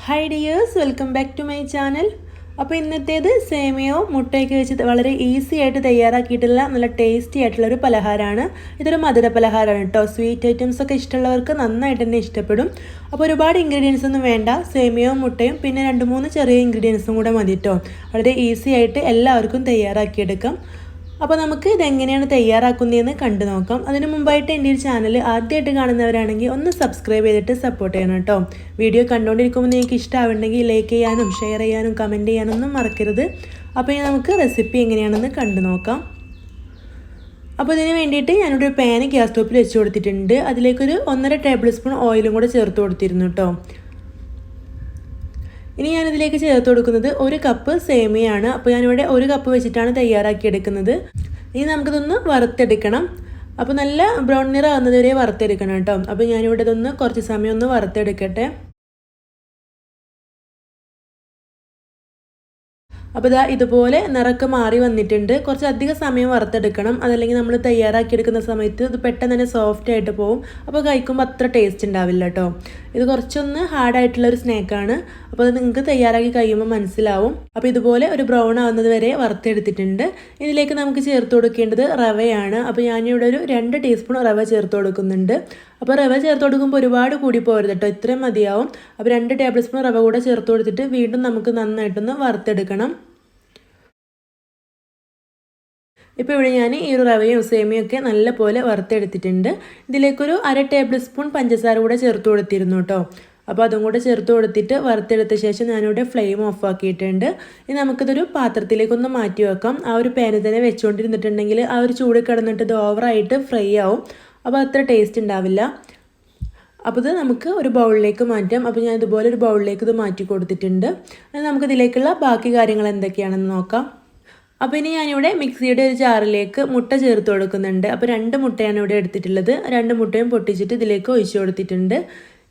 Hi dears, welcome back to my channel. അപ്പോൾ ഇന്നത്തേത് സേമിയയോ മുട്ടയൊക്കെ വെച്ച് വളരെ ഈസി ആയിട്ട് തയ്യാറാക്കിയിട്ടുള്ള നല്ല ടേസ്റ്റി ആയിട്ടുള്ള ഒരു പലഹാരമാണ്. ഇതൊരു മധുര പലഹാരമാണ് കേട്ടോ. സ്വീറ്റ് ഐറ്റംസ് ഒക്കെ ഇഷ്ടമുള്ളവർക്ക് നന്നായിട്ട് തന്നെ ഇഷ്ടപ്പെടും. അപ്പോൾ ഒരുപാട് ഇൻഗ്രീഡിയൻസ് ഒന്നും വേണ്ട. സേമിയയോ മുട്ടയും പിന്നെ 2-3 ചെറിയ ഇൻഗ്രീഡിയൻസും കൂടെ മതി കേട്ടോ. വളരെ ഈസി ആയിട്ട് എല്ലാവർക്കും തയ്യാറാക്കിയെടുക്കാം. അപ്പോൾ നമുക്ക് ഇതെങ്ങനെയാണ് തയ്യാറാക്കുന്നതെന്ന് കണ്ടു നോക്കാം. അതിന് മുമ്പായിട്ട് എൻ്റെ ഈ ചാനൽ ആദ്യമായിട്ട് കാണുന്നവരാണെങ്കിൽ ഒന്ന് സബ്സ്ക്രൈബ് ചെയ്തിട്ട് സപ്പോർട്ട് ചെയ്യണം കേട്ടോ. വീഡിയോ കണ്ടുകൊണ്ടിരിക്കുമ്പോൾ നിങ്ങൾക്ക് ഇഷ്ടമാവുണ്ടെങ്കിൽ ലൈക്ക് ചെയ്യാനും ഷെയർ ചെയ്യാനും കമൻറ്റ് ചെയ്യാനൊന്നും മറക്കരുത്. അപ്പോൾ ഇനി നമുക്ക് റെസിപ്പി എങ്ങനെയാണെന്ന് കണ്ടു നോക്കാം. അപ്പോൾ ഇതിന് വേണ്ടിയിട്ട് ഞാനിവിടെ ഒരു പാന് ഗ്യാസ് സ്റ്റോപ്പിൽ വെച്ച് കൊടുത്തിട്ടുണ്ട്. അതിലേക്കൊരു 1.5 ടേബിൾ സ്പൂൺ ഓയിലും കൂടെ ചേർത്ത് കൊടുത്തിരുന്നു കേട്ടോ. ഇനി ഞാനിതിലേക്ക് ചേർത്ത് കൊടുക്കുന്നത് 1 കപ്പ് സേമിയയാണ്. അപ്പോൾ ഞാനിവിടെ 1 കപ്പ് വെച്ചിട്ടാണ് തയ്യാറാക്കിയെടുക്കുന്നത്. ഇനി നമുക്കിതൊന്ന് വറുത്തെടുക്കണം. അപ്പോൾ നല്ല ബ്രൗൺ നിറം ആകുന്നത് വരെ വറുത്തെടുക്കണം കേട്ടോ. അപ്പോൾ ഞാനിവിടെ ഇതൊന്ന് കുറച്ച് സമയം ഒന്ന് വറുത്തെടുക്കട്ടെ. അപ്പോൾ ഇതുപോലെ നിറമൊക്കെ മാറി വന്നിട്ടുണ്ട്. കുറച്ച് അധികം സമയം വറുത്തെടുക്കണം. അതല്ലെങ്കിൽ നമ്മൾ തയ്യാറാക്കിയെടുക്കുന്ന സമയത്ത് ഇത് പെട്ടെന്ന് തന്നെ സോഫ്റ്റ് ആയിട്ട് പോകും. അപ്പോൾ കഴിക്കുമ്പോൾ അത്ര ടേസ്റ്റ് ഉണ്ടാവില്ല കേട്ടോ. ഇത് കുറച്ചൊന്ന് ഹാർഡായിട്ടുള്ളൊരു സ്നാക്കാണ്. അപ്പോൾ അത് നിങ്ങൾക്ക് തയ്യാറാക്കി കഴിയുമ്പോൾ മനസ്സിലാവും. അപ്പോൾ ഇതുപോലെ ഒരു ബ്രൗൺ ആവുന്നത് വരെ വറുത്തെടുത്തിട്ടുണ്ട്. ഇതിലേക്ക് നമുക്ക് ചേർത്ത് കൊടുക്കേണ്ടത് റവയാണ്. അപ്പോൾ ഞാനിവിടെ ഒരു 2 ടീസ്പൂൺ റവ ചേർത്ത് കൊടുക്കുന്നുണ്ട്. അപ്പോൾ റവ ചേർത്ത് കൊടുക്കുമ്പോൾ ഒരുപാട് കൂടി പോരുത് കേട്ടോ. ഇത്രയും മതിയാവും. അപ്പോൾ 2 ടേബിൾ സ്പൂൺ റവ കൂടെ ചേർത്ത് കൊടുത്തിട്ട് വീണ്ടും നമുക്ക് നന്നായിട്ടൊന്ന് വറുത്തെടുക്കണം. ഇപ്പോൾ ഇവിടെ ഞാൻ ഈ ഒരു റവയും സേമിയയും ഒക്കെ നല്ലപോലെ വറുത്തെടുത്തിട്ടുണ്ട്. ഇതിലേക്കൊരു 1/2 ടേബിൾ സ്പൂൺ പഞ്ചസാര കൂടെ ചേർത്ത് കൊടുത്തിരുന്നു കേട്ടോ. അപ്പോൾ അതും കൂടെ ചേർത്ത് കൊടുത്തിട്ട് വറുത്തെടുത്ത ശേഷം ഞാനിവിടെ ഫ്ലെയിം ഓഫ് ആക്കിയിട്ടുണ്ട്. ഇനി നമുക്കിതൊരു പാത്രത്തിലേക്കൊന്ന് മാറ്റി വെക്കാം. ആ ഒരു പാനിൽ തന്നെ വെച്ചുകൊണ്ടിരുന്നിട്ടുണ്ടെങ്കിൽ ആ ഒരു ചൂട് കിടന്നിട്ട് ഇത് ഓവറായിട്ട് ഫ്രൈ ആവും. അപ്പോൾ അത്ര ടേസ്റ്റ് ഉണ്ടാവില്ല. അപ്പോൾ ഇത് നമുക്ക് ഒരു ബൗളിലേക്ക് മാറ്റാം. അപ്പോൾ ഞാൻ ഇതുപോലെ ഒരു ബൗളിലേക്ക് ഇത് മാറ്റി കൊടുത്തിട്ടുണ്ട്. നമുക്കിതിലേക്കുള്ള ബാക്കി കാര്യങ്ങൾ എന്തൊക്കെയാണെന്ന് നോക്കാം. അപ്പോൾ ഇനി ഞാനിവിടെ മിക്സിയുടെ ഒരു ജാറിലേക്ക് മുട്ട ചേർത്ത് കൊടുക്കുന്നുണ്ട്. അപ്പോൾ 2 മുട്ടയാണ് ഇവിടെ എടുത്തിട്ടുള്ളത്. 2 മുട്ടയും പൊട്ടിച്ചിട്ട് ഇതിലേക്ക് ഒഴിച്ചു കൊടുത്തിട്ടുണ്ട്.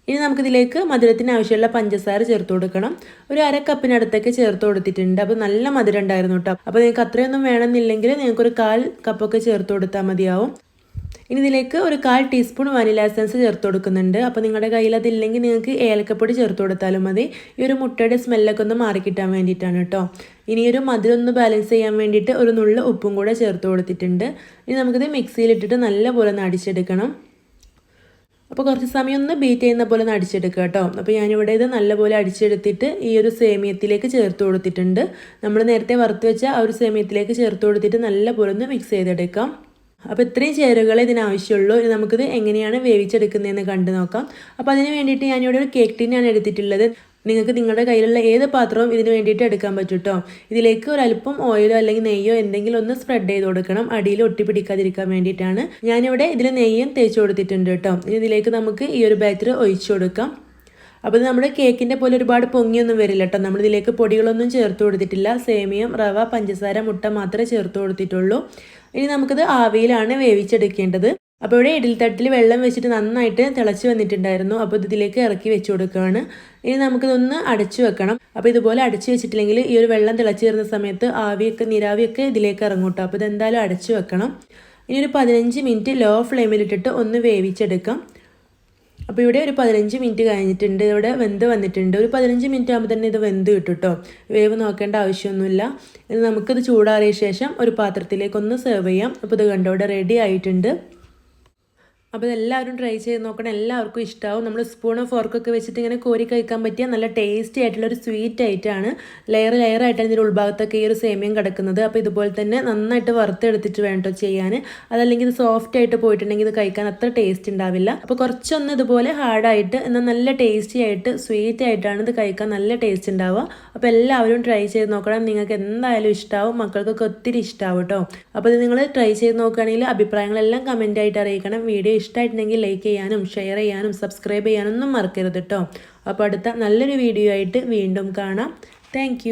ഇനി നമുക്കിതിലേക്ക് മധുരത്തിന് ആവശ്യമുള്ള പഞ്ചസാര ചേർത്ത് കൊടുക്കണം. ഒരു 1/2 കപ്പിനടുത്തൊക്കെ ചേർത്ത് കൊടുത്തിട്ടുണ്ട്. അപ്പോൾ നല്ല മധുരം ഉണ്ടായിരുന്നു കേട്ടോ. അപ്പോൾ നിങ്ങൾക്ക് അത്രയൊന്നും വേണമെന്നില്ലെങ്കിൽ നിങ്ങൾക്കൊരു 1/4 കപ്പൊക്കെ ചേർത്ത് കൊടുത്താൽ മതിയാവും. ഇനി ഇതിലേക്ക് ഒരു 1/4 ടീസ്പൂൺ വനില എസൻസ് ചേർത്ത് കൊടുക്കുന്നുണ്ട്. അപ്പോൾ നിങ്ങളുടെ കയ്യിൽ അതില്ലെങ്കിൽ നിങ്ങൾക്ക് ഏലക്കപ്പൊടി ചേർത്ത് കൊടുത്താലും മതി. ഈ ഒരു മുട്ടയുടെ സ്മെല്ലൊക്കെ ഒന്ന് മാറിക്കിട്ടാൻ വേണ്ടിയിട്ടാണ് കേട്ടോ. ഇനി ഒരു മധുരം ഒന്ന് ബാലൻസ് ചെയ്യാൻ വേണ്ടിയിട്ട് ഒരു നുള്ള് ഉപ്പും കൂടെ ചേർത്ത് കൊടുത്തിട്ടുണ്ട്. ഇനി നമുക്കിത് മിക്സിയിലിട്ടിട്ട് നല്ലപോലെ ഒന്ന് അടിച്ചെടുക്കണം. അപ്പോൾ കുറച്ച് സമയം ഒന്ന് ബീറ്റ് ചെയ്യുന്ന പോലെ ഒന്ന് അടിച്ചെടുക്കുക കേട്ടോ. അപ്പോൾ ഞാനിവിടെ ഇത് നല്ലപോലെ അടിച്ചെടുത്തിട്ട് ഈ ഒരു സേമിയത്തിലേക്ക് ചേർത്ത് കൊടുത്തിട്ടുണ്ട്. നമ്മൾ നേരത്തെ വറുത്ത് വെച്ച ആ ഒരു സേമിയത്തിലേക്ക് ചേർത്ത് കൊടുത്തിട്ട് നല്ലപോലെ ഒന്ന് മിക്സ് ചെയ്തെടുക്കാം. അപ്പോൾ ഇത്രയും ചേരുവകൾ ഇതിനാവശ്യമുള്ളൂ. ഇനി നമുക്കിത് എങ്ങനെയാണ് വേവിച്ചെടുക്കുന്നതെന്ന് കണ്ടു നോക്കാം. അപ്പോൾ അതിന് വേണ്ടിയിട്ട് ഞാനിവിടെ ഒരു കേക്ക് ടിന്നാണ് എടുത്തിട്ടുള്ളത്. നിങ്ങൾക്ക് നിങ്ങളുടെ കയ്യിലുള്ള ഏത് പാത്രവും ഇതിന് വേണ്ടിയിട്ട് എടുക്കാൻ പറ്റും കേട്ടോ. ഇതിലേക്ക് ഒരല്പം ഓയിലോ അല്ലെങ്കിൽ നെയ്യോ എന്തെങ്കിലും ഒന്ന് സ്പ്രെഡ് ചെയ്ത് കൊടുക്കണം. അടിയിൽ ഒട്ടിപ്പിടിക്കാതിരിക്കാൻ വേണ്ടിയിട്ടാണ്. ഞാനിവിടെ ഇതിൽ നെയ്യും തേച്ച് കൊടുത്തിട്ടുണ്ട് കേട്ടോ. ഇനി ഇതിലേക്ക് നമുക്ക് ഈ ഒരു ബാറ്റർ ഒഴിച്ചു കൊടുക്കാം. അപ്പോൾ ഇത് നമ്മുടെ കേക്കിൻ്റെ പോലെ ഒരുപാട് പൊങ്ങിയൊന്നും വരില്ല കേട്ടോ. നമ്മളിതിലേക്ക് പൊടികളൊന്നും ചേർത്ത് കൊടുത്തിട്ടില്ല. സേമിയം, റവ, പഞ്ചസാര, മുട്ട മാത്രമേ ചേർത്ത് കൊടുത്തിട്ടുള്ളൂ. ഇനി നമുക്കിത് ആവിയിലാണ് വേവിച്ചെടുക്കേണ്ടത്. അപ്പോൾ ഇവിടെ ഇഡലിത്തട്ടിൽ വെള്ളം വെച്ചിട്ട് നന്നായിട്ട് തിളച്ച് വന്നിട്ടുണ്ടായിരുന്നു. അപ്പോൾ ഇതിലേക്ക് ഇറക്കി വെച്ച് കൊടുക്കുകയാണ്. ഇനി നമുക്കിതൊന്ന് അടച്ചു വെക്കണം. അപ്പോൾ ഇതുപോലെ അടച്ചു വെച്ചിട്ടില്ലെങ്കിൽ ഈ ഒരു വെള്ളം തിളച്ച് വരുന്ന സമയത്ത് നീരാവിയൊക്കെ ഇതിലേക്ക് ഇറങ്ങും കേട്ടോ. അപ്പോൾ ഇതെന്തായാലും അടച്ചു വെക്കണം. ഇനി ഒരു 15 മിനിറ്റ് ലോ ഫ്ലെയിമിലിട്ടിട്ട് ഒന്ന് വേവിച്ചെടുക്കാം. അപ്പോൾ ഇവിടെ ഒരു 15 മിനിറ്റ് കഴിഞ്ഞിട്ടുണ്ട്. ഇവിടെ വെന്ത് വന്നിട്ടുണ്ട്. ഒരു 15 മിനിറ്റ് ആകുമ്പോൾ തന്നെ ഇത് വെന്ത് കിട്ടും കേട്ടോ. വേവ് നോക്കേണ്ട ആവശ്യമൊന്നുമില്ല. ഇനി നമുക്കിത് ചൂടാറിയ ശേഷം ഒരു പാത്രത്തിലേക്കൊന്ന് സെർവ് ചെയ്യാം. അപ്പോൾ ഇത് കണ്ടോ ഇവിടെ റെഡി ആയിട്ടുണ്ട്. അപ്പോൾ ഇതെല്ലാവരും ട്രൈ ചെയ്ത് നോക്കണം. എല്ലാവർക്കും ഇഷ്ടമാവും. നമ്മൾ സ്പൂണോ ഫോർക്കൊക്കെ വെച്ചിട്ട് ഇങ്ങനെ കോരി കഴിക്കാൻ പറ്റിയ നല്ല ടേസ്റ്റി ആയിട്ടുള്ളൊരു സ്വീറ്റ് ആയിട്ടാണ്. ലെയറായിട്ടാണ് ഇതിൻ്റെ ഉൾഭാഗത്തൊക്കെ ഈ ഒരു സേമിയം കിടക്കുന്നത്. അപ്പോൾ ഇതുപോലെ തന്നെ നന്നായിട്ട് വറുത്തെടുത്തിട്ട് വേണം കേട്ടോ ചെയ്യാൻ. അതല്ലെങ്കിൽ ഇത് സോഫ്റ്റ് ആയിട്ട് പോയിട്ടുണ്ടെങ്കിൽ ഇത് കഴിക്കാൻ അത്ര ടേസ്റ്റ് ഉണ്ടാവില്ല. അപ്പോൾ കുറച്ചൊന്ന് ഇതുപോലെ ഹാർഡായിട്ട് എന്നാൽ നല്ല ടേസ്റ്റി ആയിട്ട് സ്വീറ്റ് ആയിട്ടാണ് ഇത് കഴിക്കാൻ നല്ല ടേസ്റ്റ് ഉണ്ടാവുക. അപ്പോൾ എല്ലാവരും ട്രൈ ചെയ്ത് നോക്കണം. നിങ്ങൾക്ക് എന്തായാലും ഇഷ്ടമാവും. മക്കൾക്കൊക്കെ ഒത്തിരി ഇഷ്ടമാവും കേട്ടോ. അപ്പോൾ ഇത് നിങ്ങൾ ട്രൈ ചെയ്ത് നോക്കുകയാണെങ്കിൽ അഭിപ്രായങ്ങളെല്ലാം കമൻറ്റായിട്ട് അറിയിക്കണം. വീഡിയോ ഇഷ്ടമായിട്ടുണ്ടെങ്കിൽ ലൈക്ക് ചെയ്യാനും ഷെയർ ചെയ്യാനും സബ്സ്ക്രൈബ് ചെയ്യാനൊന്നും മറക്കരുത് കേട്ടോ. അപ്പോൾ അടുത്ത നല്ലൊരു വീഡിയോ ആയിട്ട് വീണ്ടും കാണാം. താങ്ക്